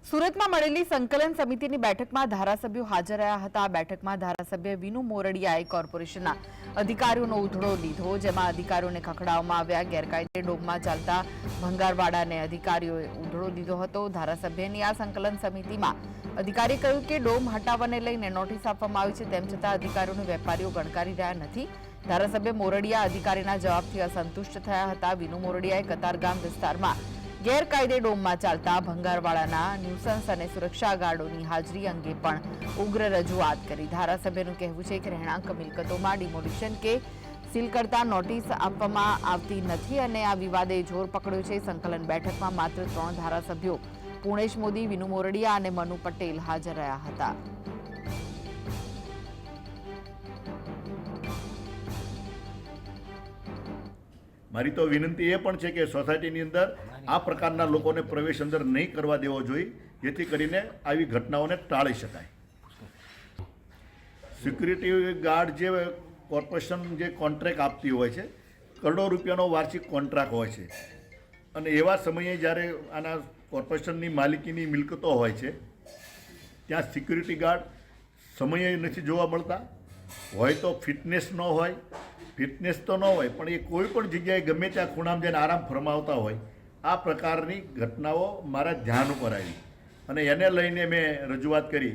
સુરતમાં મળેલી સંકલન સમિતિની બેઠકમાં ધારાસભ્યો હાજર રહ્યા હતા। આ બેઠકમાં ધારાસભ્ય વિનુ મોરડિયાએ કોર્પોરેશનના અધિકારીઓનો ઉધડો લીધો, જેમાં અધિકારીઓને ખખડાવવામાં આવ્યા। ગેરકાયદે ડોમમાં ચાલતા ભંગારવાડાને અધિકારીઓએ ઉધડો લીધો હતો। ધારાસભ્યની આ સંકલન સમિતિમાં અધિકારીએ કહ્યું કે ડોમ હટાવવાને લઈને નોટિસ આપવામાં આવી છે, તેમ છતાં અધિકારીઓને વેપારીઓ ગણકારી રહ્યા નથી। ધારાસભ્ય મોરડિયા અધિકારીના જવાબથી અસંતુષ્ટ થયા હતા। વિનુ મોરડિયાએ કતારગામ વિસ્તારમાં ગેરકાયદે ડોમમાં ચાલતા ભંગારવાડાના ન્યુસન્સ અને સુરક્ષા ગાર્ડોની હાજરી અંગે પણ ઉગ્ર રજૂઆત કરી। ધારાસભ્યનું કહેવું છે કે રહેણાંક મિલકતોમાં ડિમોલિશન કે સીલ કરતા નોટિસ આપવામાં આવતી નથી અને આ વિવાદે જોર પકડ્યો છે। સંકલન બેઠકમાં માત્ર 3 ધારાસભ્યો પૂર્ણેશ મોદી, વિનુ મોરડિયા અને મનુ પટેલ હાજર રહ્યા હતા। મારી તો વિનંતી એ પણ છે કે સોસાયટીની અંદર આ પ્રકારના લોકોને પ્રવેશ અંદર નહીં કરવા દેવો જોઈએ, જેથી કરીને આવી ઘટનાઓને ટાળી શકાય। સિક્યુરિટી ગાર્ડ જે કોર્પોરેશન જે કોન્ટ્રાક્ટ આપતી હોય છે, કરોડો રૂપિયાનો વાર્ષિક કોન્ટ્રાક્ટ હોય છે, અને એવા સમયે જ્યારે આના કોર્પોરેશનની માલિકીની મિલકતો હોય છે ત્યાં સિક્યુરિટી ગાર્ડ સમયે નથી જોવા મળતા, હોય તો ફિટનેસ ન હોય, ફિટનેસ તો ન હોય પણ એ કોઈ પણ જગ્યાએ ગમે ત્યાં ખૂણામાં જઈને આરામ ફરમાવતા હોય। આ પ્રકારની ઘટનાઓ મારા ધ્યાન ઉપર આવી અને એને લઈને મેં રજૂઆત કરી